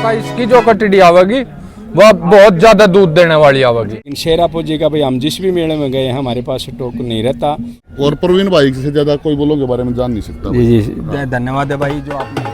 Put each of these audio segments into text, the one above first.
का इसकी जो कटड़ी आवेगी वह बहुत ज्यादा दूध देने वाली आवेगी। इन शेरापुर जी का भाई हम जिस भी मेले में गए हैं हमारे पास स्टॉक नहीं रहता। और प्रवीण भाई से ज्यादा कोई बोलो के बारे में जान नहीं सकता। जी जी धन्यवाद है भाई जो आपने।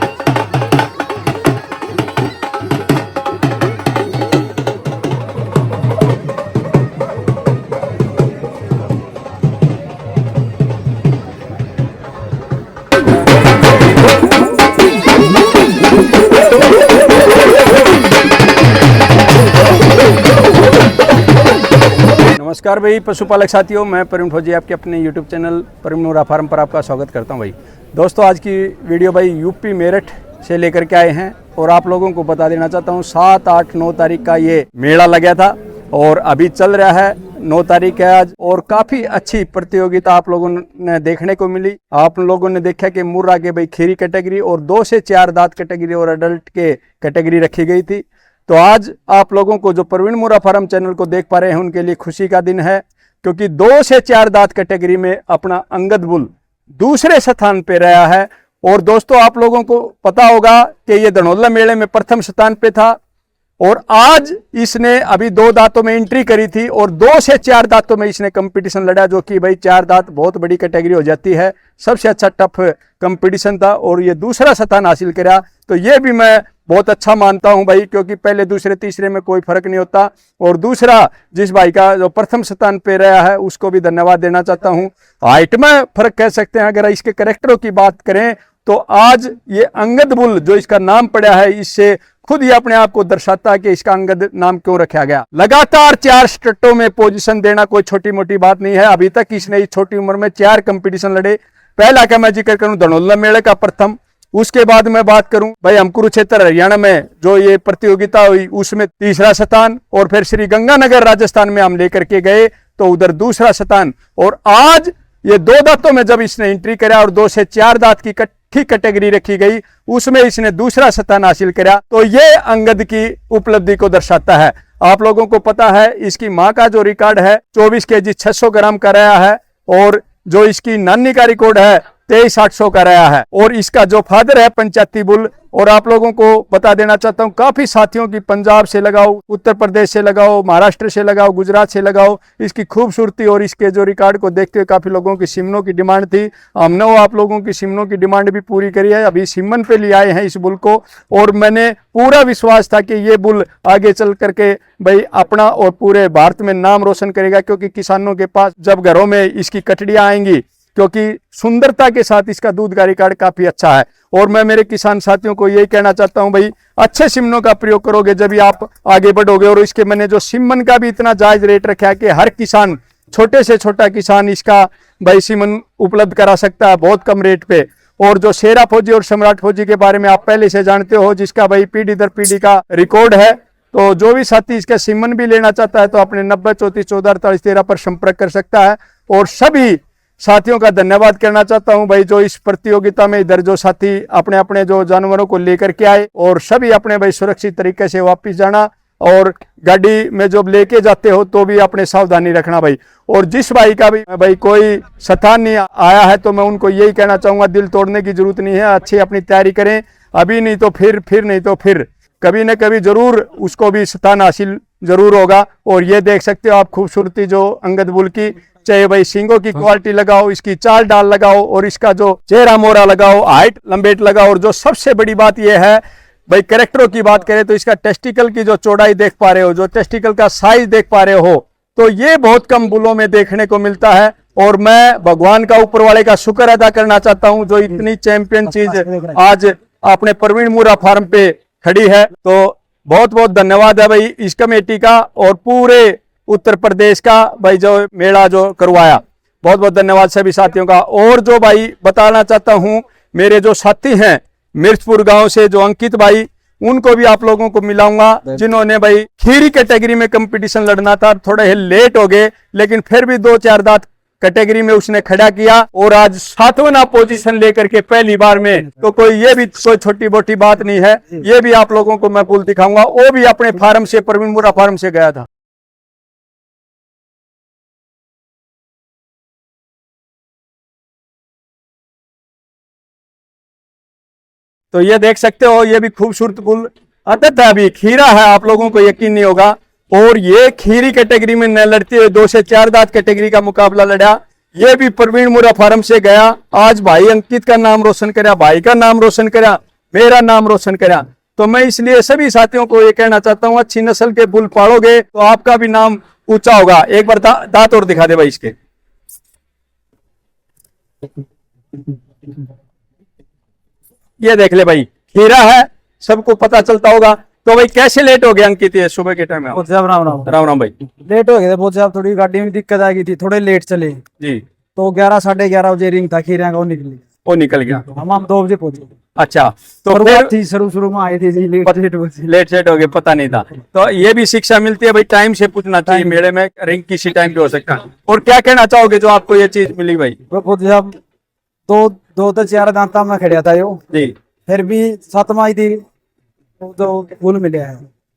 नमस्कार भाई पशुपालक साथियों, मैं प्रवीण फौजी आपके अपने YouTube चैनल प्रवीण मुर्रा फार्म पर आपका स्वागत करता हूं। भाई दोस्तों, आज की वीडियो भाई यूपी मेरठ से लेकर के आए हैं और आप लोगों को बता देना चाहता हूं 7, 8, 9 तारीख का ये मेला लगा था और अभी चल रहा है। 9 तारीख है आज और काफ़ी अच्छी प्रतियोगिता आप लोगों ने देखने को मिली। आप लोगों ने देखा कि मुर्रा के भाई खीरी कैटेगरी और 2 से 4 दांत कैटेगरी और अडल्ट के कैटेगरी रखी गई थी। तो आज आप लोगों को जो प्रवीण मुर्रा फार्म चैनल को देख पा रहे हैं उनके लिए खुशी का दिन है, क्योंकि 2 से 4 दांत कैटेगरी में अपना अंगद बुल दूसरे स्थान पे रहा है। और दोस्तों, आप लोगों को पता होगा कि ये धनौल्ला मेले में प्रथम स्थान पे था और आज इसने अभी 2 दांतों में एंट्री करी थी और 2 से 4 दांतों में इसने कंपटीशन लड़ा, जो कि भाई 4 दांत बहुत बड़ी कैटेगरी हो जाती है। सबसे अच्छा टफ कंपटीशन था और ये दूसरा स्थान हासिल करा। तो ये भी मैं बहुत अच्छा मानता हूं भाई, क्योंकि पहले दूसरे तीसरे में कोई फर्क नहीं होता। और दूसरा, जिस भाई का जो प्रथम स्थान पे रहा है उसको भी धन्यवाद देना चाहता हूं। हाइट में फर्क कह सकते हैं। अगर इसके कैरेक्टरों की बात करें तो आज ये अंगद बुल जो इसका नाम पड़ा है, इससे खुद ही अपने आप को दर्शाता है कि इसका अंगद नाम क्यों रखा गया। लगातार 4 स्टेटों में पोजीशन देना कोई छोटी मोटी बात नहीं है। अभी तक इसने इस छोटी उम्र में 4 कंपटीशन लड़े। पहला का मैं जिक्र करूं धनौल्ला मेले का प्रथम, उसके बाद मैं बात करूं भाई हम कुरुक्षेत्र हरियाणा में जो ये प्रतियोगिता हुई उसमें तीसरा स्थान, और फिर श्री गंगानगर राजस्थान में हम लेकर के गए तो उधर दूसरा स्थान। और आज ये 2 दांतों में जब इसने एंट्री करा और 2 से 4 दांत की ठीक कैटेगरी रखी गई उसमें इसने दूसरा स्थान हासिल करा। तो ये अंगद की उपलब्धि को दर्शाता है। आप लोगों को पता है इसकी मां का जो रिकॉर्ड है 24 केजी 600 ग्राम का रहा है और जो इसकी नानी का रिकॉर्ड है 23,800 का रहा है। और इसका जो फादर है पंचायती बुल। और आप लोगों को बता देना चाहता हूं काफी साथियों की पंजाब से लगाओ, उत्तर प्रदेश से लगाओ, महाराष्ट्र से लगाओ, गुजरात से लगाओ, इसकी खूबसूरती और इसके जो रिकॉर्ड को देखते हुए काफी लोगों की सिमनों की डिमांड थी। हमने वो आप लोगों की सिमनों की डिमांड भी पूरी करी है। अभी सिमन पे ले आए हैं इस बुल को और मैंने पूरा विश्वास था कि ये बुल आगे चल करके भाई अपना और पूरे भारत में नाम रोशन करेगा, क्योंकि किसानों के पास जब घरों में इसकी कटड़ियां आएंगी, क्योंकि सुंदरता के साथ इसका दूध का रिकॉर्ड काफी अच्छा है। और मैं मेरे किसान साथियों को यही कहना चाहता हूं भाई, अच्छे सिमनों का प्रयोग करोगे जब भी आप आगे बढ़ोगे। और इसके मैंने जो सिमन का भी इतना जायज रेट रखा है कि हर किसान, छोटे से छोटा किसान इसका भाई सिमन उपलब्ध करा सकता है बहुत कम रेट पे। और जो शेरा फौजी और सम्राट फौजी के बारे में आप पहले से जानते हो, जिसका भाई पीढ़ी दर पीढ़ी का रिकॉर्ड है। तो जो भी साथी इसका सिमन भी लेना चाहता है तो अपने 90 34 14 48 13 पर संपर्क कर सकता है। और सभी साथियों का धन्यवाद करना चाहता हूं भाई, जो इस प्रतियोगिता में इधर जो साथी अपने अपने जो जानवरों को लेकर के आए और सभी अपने भाई सुरक्षित तरीके से वापस जाना। और गाड़ी में जब लेके जाते हो तो भी अपने सावधानी रखना भाई। और जिस भाई का भी भाई कोई स्थान नहीं आया है तो मैं उनको यही कहना चाहूंगा, दिल तोड़ने की जरूरत नहीं है। अच्छी अपनी तैयारी करें, अभी नहीं तो फिर नहीं तो फिर कभी न कभी जरूर उसको भी स्थान हासिल जरूर होगा। और ये देख सकते हो आप खूबसूरती जो अंगद बुल की, चाहे भाई सींगों की क्वालिटी लगाओ, इसकी चाल डाल लगाओ और इसका जो चेहरा मोरा लगाओ, हाइट लंबेट लगाओ। और जो सबसे बड़ी बात यह है भाई, कैरेक्टरों की बात करें तो इसका टेस्टिकल की जो चौड़ाई देख पा रहे हो, जो टेस्टिकल का साइज देख पा रहे हो, तो ये बहुत कम बुलों में देखने को मिलता है। और मैं भगवान का ऊपर वाले का शुक्र अदा करना चाहता हूं जो इतनी चैंपियन चीज आज अपने प्रवीण मुर्रा फार्म पे खड़ी है। तो बहुत बहुत धन्यवाद है भाई इस कमेटी का और पूरे उत्तर प्रदेश का भाई जो मेला जो करवाया। बहुत बहुत धन्यवाद सभी साथियों का। और जो भाई बताना चाहता हूं, मेरे जो साथी हैं मिर्चपुर गांव से जो अंकित भाई, उनको भी आप लोगों को मिलाऊंगा, जिन्होंने भाई खीरी कैटेगरी में कंपटीशन लड़ना था, थोड़े लेट हो गए लेकिन फिर भी 2-4 दांत कैटेगरी में उसने खड़ा किया और आज 7वां पोजीशन लेकर के पहली बार में। तो कोई ये भी कोई छोटी मोटी बात नहीं है। ये भी आप लोगों को मैं बुल दिखाऊंगा। वो भी अपने फार्म से, प्रवीण मुर्रा फार्म से गया था। तो ये देख सकते हो, ये भी खूबसूरत बुल अतः अभी खीरा है, आप लोगों को यकीन नहीं होगा। और ये खीरी कैटेगरी में न लड़ते हुए 2 से 4 दांत कैटेगरी का मुकाबला लड़ा। ये भी प्रवीण मुरा फार्म से गया। आज भाई अंकित का नाम रोशन करा, भाई का नाम रोशन करा, मेरा नाम रोशन करा। तो मैं इसलिए सभी साथियों को ये कहना चाहता हूँ, अच्छी नस्ल के बुल पालोगे तो आपका भी नाम ऊंचा होगा। एक बार दांत और दिखा दे भाई इसके। ये देख ले भाई, खीरा है, सबको पता चलता होगा। तो भाई कैसे लेट हो गया अंकित ये सुबह के टाइम में? राम राम राम राम भाई। लेट हो गए थे बहुत ज्यादा, थोड़ी गाड़ी में दिक्कत आ गई थी, थोड़े लेट चले जी। तो 11 साढ़े 11 बजे रिंग था खीरा का, वो निकली, वो निकल गया। हम 2 बजे पहुंचे। अच्छा, तो और फिर थी शुरू में आए थे जी, लेट सेट हो गए, पता नहीं था। तो ये भी शिक्षा मिलती है भाई, टाइम से पूछना चाहिए। मेले में रिंग किसी टाइम पे हो सकता है। और क्या कहना चाहोगे जो आपको ये चीज मिली भाई? बहुत जब 2 तो 4 दांता में खड़ा था यो जी, फिर भी 7वां आई थी तो फूल मिले है।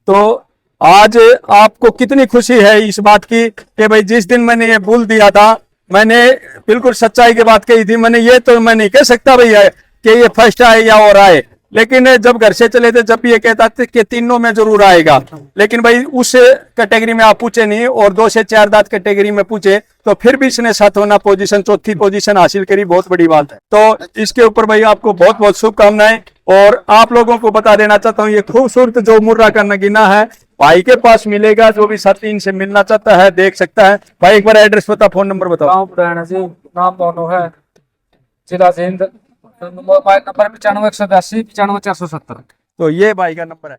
तो आज आपको कितनी खुशी है इस बात की कि भाई जिस दिन मैंने ये बुल दिया था, मैंने बिल्कुल सच्चाई की बात कही थी। मैंने ये तो मैं नहीं कह सकता भैया कि ये फर्स्ट आए या और आए, लेकिन जब घर से चले थे जब भी ये कहता था कि तीनों में जरूर आएगा। लेकिन भाई उस कैटेगरी में आप पूछे नहीं और 2 से 4 दांत कैटेगरी में पूछे, तो फिर भी इसने 7वां पोजीशन, 4थी पोजीशन हासिल करी, बहुत बड़ी बात है। तो इसके ऊपर भाई आपको बहुत बहुत शुभकामनाएं। और आप लोगों को बता देना चाहता हूँ, ये खूबसूरत जो मुर्रा का नगीना है भाई के पास मिलेगा। जो भी साथी इनसे मिलना चाहता है देख सकता है। भाई एक बार एड्रेस बता, फोन नंबर बताओ। गाँव पुराना जी, नाम मोनू है, जिला जिंद, मोबाइल नंबर 95 182 95 470। तो ये भाई का नंबर है।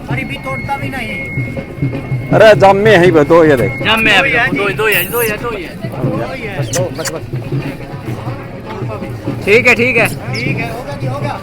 अरे भी तोड़ता भी नहीं। अरे जाम में है ही दो, ये देख जब मैं अभी दो ही है। ठीक है ठीक है होगा जी होगा।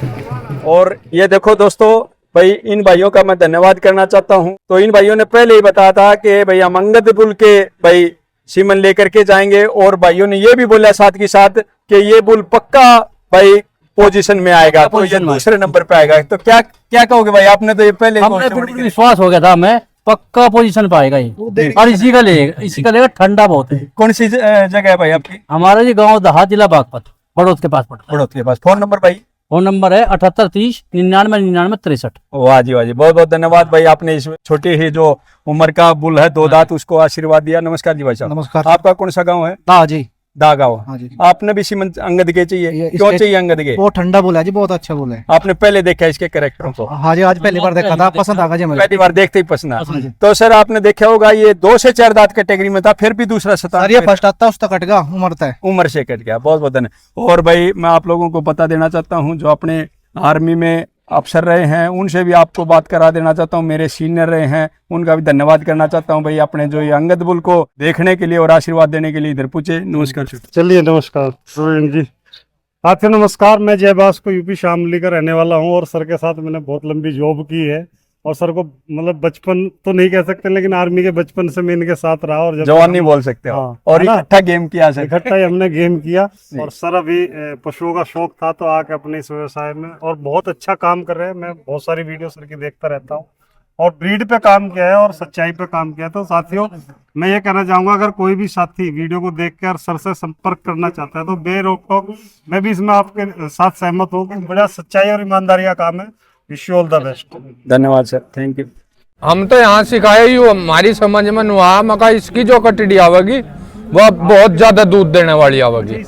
और ये देखो दोस्तों, भाई इन भाइयों का मैं धन्यवाद करना चाहता हूं। तो इन भाइयों ने पहले ही बताया था कि भाई हम अंगद बुल के भाई सीमन लेकर के जाएंगे। और भाइयों ने ये भी बोला साथ के साथ कि ये बुल पक्का भाई पोजीशन में आएगा, तो ये दूसरे नंबर पे आएगा। तो क्या क्या कहोगे भाई? आपने तो ये पहले हमने बिल्कुल विश्वास हो गया था, हमें पक्का पोजीशन पाएगा ये। और इसी का लेगा ठंडा बहुत है। कौन सी जगह है भाई आपकी? हमारा जी गांव दहा, जिला बागपत, बड़ौद के पास पड़ता है। बड़ौद के पास। फोन नंबर भाई? फोन नंबर है 78 30 99 99 63। वाह जी वाह जी, बहुत बहुत धन्यवाद भाई। आपने इस छोटी ही जो उम्र का बुल है 2 दांत, उसको आशीर्वाद दिया। नमस्कार जी भाई साहब। नमस्कार। आपका कौन सा गाँव है? हाँ जी, दा गाँव। हाँ जी। आपने भी सीमन अंगद के चाहिए? क्यों चाहिए अंगद के? वो ठंडा बोला है जी, बहुत अच्छा बोला है। आपने पहले देखा इसके कैरेक्टरों को? हाँ जी, आज पहली बार देखा था, पसंद आ गया जी मुझे। पहली बार देखते ही पसंद आया। तो सर आपने देखा होगा ये 2 से 4 दांत कैटेगरी में था, फिर भी दूसरा सता सर ये फर्स्ट आता उसका कट गया, उम्र है उम्र से कट गया। बहुत बहुत धन्यवाद। और भाई मैं आप लोगों को बता देना चाहता हूँ, जो अपने आर्मी में अफसर रहे हैं उनसे भी आपको बात करा देना चाहता हूँ। मेरे सीनियर रहे हैं, उनका भी धन्यवाद करना चाहता हूँ भाई, अपने जो ये अंगद बुल को देखने के लिए और आशीर्वाद देने के लिए इधर पूछे। नमस्कार। चलिए नमस्कार सुरेंद्र जी। साथियों नमस्कार, मैं जयबास को यूपी शामली का रहने वाला हूं और सर के साथ मैंने बहुत लंबी जॉब की है। और सर को मतलब बचपन तो नहीं कह सकते, लेकिन आर्मी के बचपन से मैं इनके साथ रहा। और जवान नहीं बोल सकते हो। हाँ, और है ना? इकट्ठा गेम किया सर। इकट्ठा ही हमने गेम किया। और सर अभी पशुओं का शौक था तो आके अपने इस व्यवसाय में और बहुत अच्छा काम कर रहे हैं। मैं बहुत सारी वीडियो सर की देखता रहता हूँ और ब्रीड पे काम किया है और सच्चाई पे काम किया है। तो साथियों मैं ये कहना चाहूंगा, अगर कोई भी साथी वीडियो को देखकर सर से संपर्क करना चाहता है तो बेरोक टोक मैं भी इसमें आपके साथ सहमत हूँ कि बड़ा सच्चाई और ईमानदारी का काम है। Wish you all the best. धन्यवाद सर, थैंक यू। हम तो यहाँ सिखाए ही, हमारी समझ में हुआ मका इसकी जो कटड़ी आवेगी वह बहुत ज्यादा दूध देने वाली आवेगी।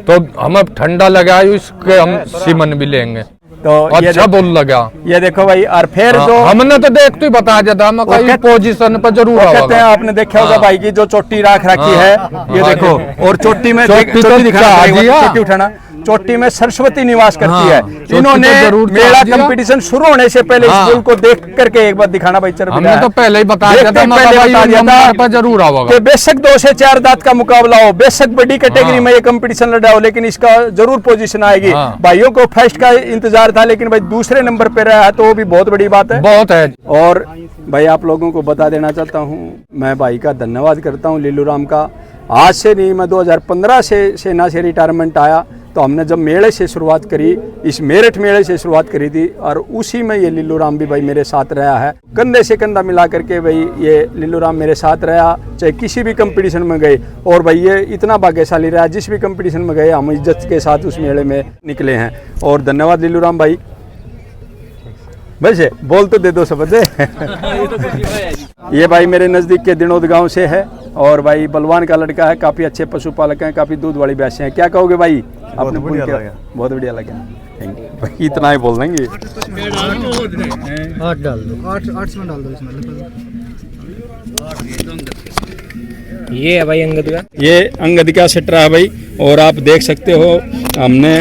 तो हमें ठंडा लगा, इसके हम सीमन भी लेंगे। तो अच्छा बोल लगा। ये देखो भाई, और फिर जो हमने तो देख तो बता दिया था मका इस पोजीशन पर जरूर कहते हैं, आवेगा। आपने देखा होगा भाई की जो चोटी राख रखी है, ये देखो। और चोटी में चोटी तो दिखाना, दिया। चोटी उठाना, चोटी में सरस्वती निवास करती है। चोटी इन्होंने तो जरूर मेरा दिया। कंपटीशन शुरू होने से पहले इस बुल को देख करके एक बार दिखाना भाई। चल हमने तो पहले ही बता दिया था, पहले बता दिया था जरूर आवेगा कि बेशक 2 से 4 दांत का मुकाबला हो, बेशक बड़ी कैटेगरी में ये कंपटीशन लड़ा हो, लेकिन इसका जरूर पोजीशन आएगी। भाइयों को फर्स्ट का इंतजार था, लेकिन भाई दूसरे नंबर पे रहा है, तो वो भी बहुत बड़ी बात है। बहुत है। और भाई आप लोगों को बता देना चाहता हूँ, मैं भाई का धन्यवाद करता हूँ लीलू राम का। आज से नहीं, मैं 2015 से सेना से रिटायरमेंट आया, तो हमने जब मेले से शुरुआत करी, इस मेरठ मेले से शुरुआत करी थी, और उसी में ये लिल्लू राम भी भाई मेरे साथ रहा है। कंधे से कंधा मिला करके भाई ये लिल्लू राम मेरे साथ रहा, चाहे किसी भी कंपटीशन में गए। और भाई ये इतना भाग्यशाली रहा, जिस भी कंपटीशन में गए हम इज्जत के साथ उस मेले में निकले हैं। और धन्यवाद लिल्लू राम भाई। वैसे बोल तो दे दो शब्द। ये भाई मेरे नज़दीक के दिनोद गांव से है, और भाई बलवान का लड़का है, काफ़ी अच्छे पशुपालक हैं, काफ़ी दूध वाली भैंसें हैं। क्या कहोगे भाई? आपने बहुत बढ़िया लगा। थैंक यू भाई, इतना ही बोल देंगे। 8 डाल दो, 8 में डाल दो इसमें। ये है भाई अंगद का। ये अंगद का सेटरा है भाई, और आप देख सकते हो हमने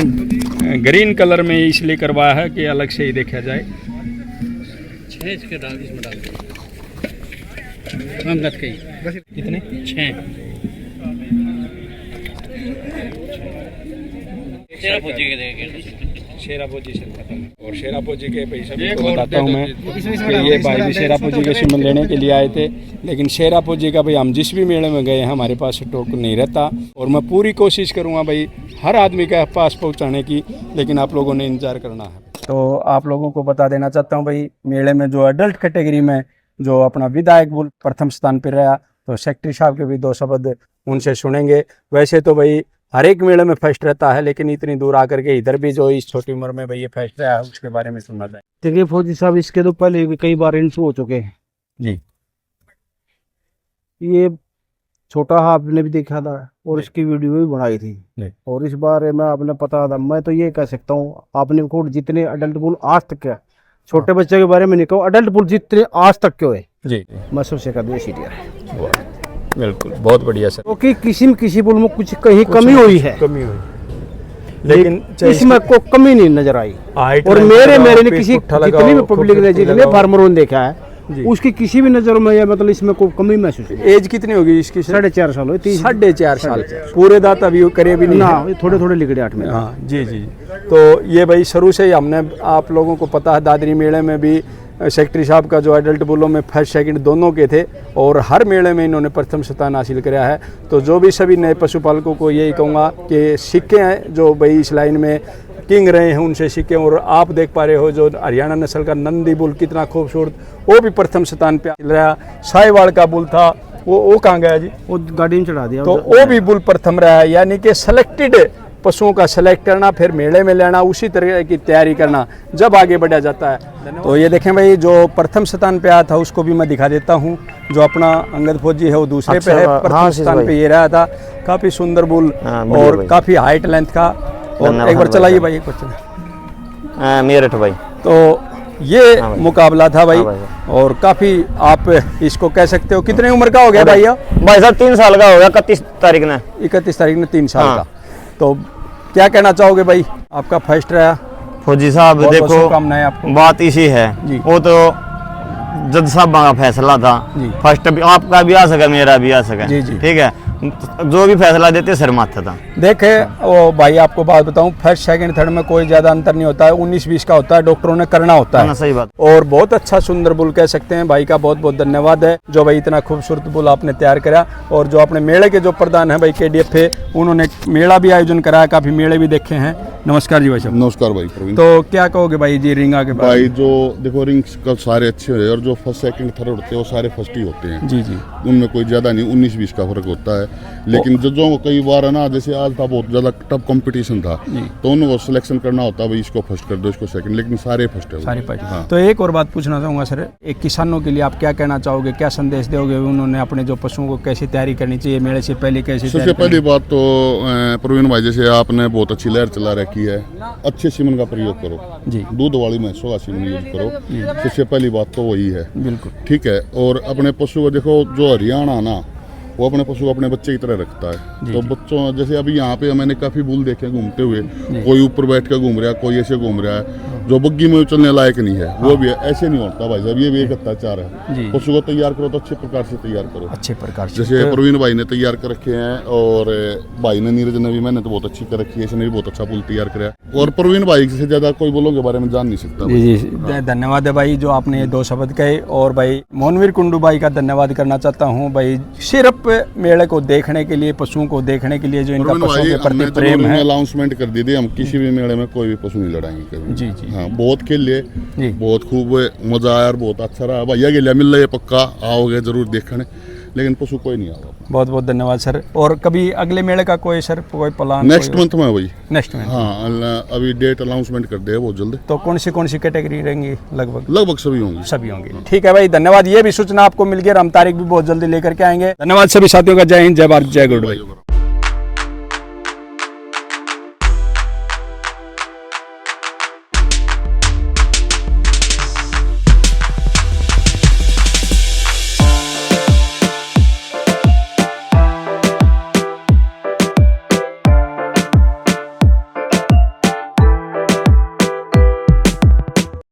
ग्रीन कलर में इसलिए करवाया है कि अलग से ही देखा जाए। अंगद के कितने? 6। शेराफौजी से खत्म। और शेराफौजी के पैसे भी बताता हूँ मैं कि ये भाई भी शेराफौजी के सिमन लेने के लिए आए थे, लेकिन शेराफौजी का भाई हम जिस भी मेले में गए हमारे पास स्टॉक नहीं रहता, और मैं पूरी कोशिश करूँगा भाई हर आदमी के पास पहुँचाने की, लेकिन आप लोगों ने इंतजार करना है। तो आप लोगों को बता देना चाहता हूँ भाई, मेले में जो अडल्ट कैटेगरी में जो अपना विधायक बुल प्रथम स्थान पर रहा, तो सेक्रेटरी साहब के भी 2 शब्द उनसे सुनेंगे। वैसे तो भाई हर एक मेले में फर्स्ट रहता है, लेकिन इतनी दूर आकर के इधर भी जो इस छोटी उम्र में भाई ये फर्स्ट रहा है, उसके बारे में सुनना चाहिए। देखिए फौजी साहब, इसके तो पहले भी कई बार इंटरव्यू हो चुके हैं जी। ये छोटा आपने भी देखा था, और इसकी वीडियो भी बनाई थी, और इस बारे में आपने पता था। मैं तो ये कह सकता हूँ, आपने खुद जितने अडल्ट बुल आज तक के, छोटे बच्चे के बारे में नहीं कहूँ, अडल्ट बुल जितने आज तक के हुए जी, मैं सबसे का देश है। बिल्कुल, बहुत बढ़िया सर। क्योंकि किसी बुल में कुछ कहीं कमी हुई है, लेकिन इसमें कोई कमी नहीं नजर आई। और मेरे ने किसी जितनी भी पब्लिक ने, जितने फार्मरों ने देखा है, उसकी किसी भी नजर में या मतलब इसमें कोई कमी महसूस नहीं। एज कितनी होगी इसकी? 4.5 साल हुई। 4.5 साल। पूरे दांत अभी करे भी नहीं ना, थोड़े थोड़े लिखड़े 8 में। हाँ जी जी। तो ये भाई शुरू से ही हमने, आप लोगों को पता है, दादरी मेले में भी सेक्रेटरी साहब का जो एडल्ट बुलों में फर्स्ट सेकंड दोनों के थे, और हर मेले में इन्होंने प्रथम स्थान हासिल किया है। तो जो भी सभी नए पशुपालकों को यही कहूँगा कि सीखे हैं जो भाई इस लाइन में किंग रहे हैं, उनसे सीखें। और आप देख पा रहे हो जो हरियाणा नस्ल का नंदी बुल कितना खूबसूरत, वो भी प्रथम स्थान पे रहा। साहिवाल का बुल था, वो कहाँ गया जी? वो गाड़ी में चढ़ा दिया। तो वो भी बुल प्रथम रहा है। यानी कि सेलेक्टेड पशुओं का सेलेक्ट करना, फिर मेले में लेना, उसी तरह की तैयारी करना, जब आगे बढ़ा जाता है। तो ये देखें भाई, जो प्रथम स्थान पे आया था उसको भी मैं दिखा देता हूँ। जो अपना अंगद फौजी है वो दूसरे पे है, प्रथम स्थान पे ये रहा था। काफ़ी सुंदर बुल और काफ़ी हाइट लेंथ का। और एक बार चलाइए भाई, एक बार चलाइए। मेरठ भाई। तो ये मुकाबला था भाई, और काफ़ी आप इसको कह सकते हो। कितने उम्र का हो गया भाई? भाई साहब 3 साल का हो गया, 31 तारीख ने। 31 तारीख ने 3 साल का। तो क्या कहना चाहोगे भाई? आपका फर्स्ट रहा फौजी साहब। देखो, शुभकामनाएं आपको। बात इसी है, वो तो जज साहब का फैसला था। फर्स्ट भी आपका भी आ सका, मेरा भी आ सका। ठीक है, जो भी फैसला देते सर माथा था। देखे वो भाई, आपको बात बताऊं, फर्स्ट सेकंड थर्ड में कोई ज्यादा अंतर नहीं होता है, 19-20 का होता है, डॉक्टरों ने करना होता है। सही बात। और बहुत अच्छा सुंदर बुल कह सकते हैं। भाई का बहुत बहुत धन्यवाद है, जो भाई इतना खूबसूरत बुल आपने तैयार करा। और जो अपने मेले के जो प्रधान है भाई KDF है, उन्होंने मेला भी आयोजन कराया, काफी मेले भी देखे हैं। नमस्कार जी भाई साहब। नमस्कार भाई प्रवीण। तो क्या कहोगे भाई जी रिंगा के बारे में? भाई जो देखो, रिंग्स का सारे अच्छे हुए, और जो फर्स्ट सेकंड थर्ड होते हैं वो सारे फर्स्ट ही होते हैं। जी जी। उनमें कोई ज़्यादा नहीं, 19-20 का फर्क होता है। लेकिन जजों को कई बार है ना, जैसे आज था बहुत ज़्यादा टफ कंपटीशन था, तो उनको सिलेक्शन करना होता है भाई, इसको फर्स्ट कर दो, इसको सेकंड, लेकिन सारे फर्स्ट है। सारे फर्स्ट। हाँ। तो एक और बात पूछना चाहूँगा सर, एक किसानों के लिए आप क्या कहना चाहोगे, क्या संदेश दोगे? उन्होंने अपने जो पशुओं को कैसे तैयारी करनी चाहिए, मेले से पहले कैसे? सबसे पहली बात तो प्रवीण भाई, जैसे आपने बहुत अच्छी लहर चला रखी है, अच्छे सीमन का प्रयोग करो जी, दूध वाली भैंसों का सीमन यूज करो। सबसे पहली बात तो वही है। बिल्कुल ठीक है। और अपने पशु को देखो, जो हरियाणा ना, वो अपने पशु को अपने बच्चे की तरह रखता है। तो बच्चों, जैसे अभी यहाँ पे मैंने काफ़ी बुल देखे घूमते हुए, कोई ऊपर बैठ कर घूम रहा है, कोई ऐसे घूम रहा है। जो बग्गी में चलने लायक नहीं है वो भी है। ऐसे नहीं होता भाई साहब, ये भी एक अत्याचार है। पशु को तैयार करो तो अच्छे प्रकार से तैयार करो, अच्छे प्रकार से। जैसे प्रवीण भाई ने तैयार कर रखे हैं और भाई ने नीरज ने भी, मैंने तो बहुत अच्छी कर रखी है, इसने भी बहुत अच्छा पुल तैयार कराया। और प्रवीण भाई से ज्यादा कोई बोलों के बारे में जान नहीं सकता। जी जी, धन्यवाद है भाई जो आपने ये 2 शब्द कहे। और भाई मोहनवीर कुंडू भाई का धन्यवाद करना चाहता हूँ भाई, सिर्फ मेले को देखने के लिए, पशुओं को देखने के लिए, जो इनका पशुओं के प्रति प्रेम है। अनाउंसमेंट कर दी थी, हम किसी भी मेले में कोई भी पशु नहीं लड़ाएंगे कभी। जी जी हाँ, बहुत खेल लिए, बहुत खूब मजा आया और बहुत अच्छा रहा। भैया के लिए मिल रहा है, पक्का आओगे जरूर देखने, लेकिन पशु कोई नहीं आएगा। बहुत बहुत धन्यवाद सर। और कभी अगले मेले का कोई सर कोई प्लान? नेक्स्ट मंथ में भाई, नेक्स्ट मंथ। हाँ, अभी डेट अनाउंसमेंट कर दे बहुत जल्दी। तो कौन सी कैटेगरी रहेंगी? लगभग सभी होंगी। सभी होंगी। ठीक है भाई, धन्यवाद। ये भी सूचना आपको मिल गई, हम तारीख भी बहुत जल्दी लेकर के आएंगे। धन्यवाद सभी साथियों का। जय हिंद, जय भारत, जय गुरु भाई।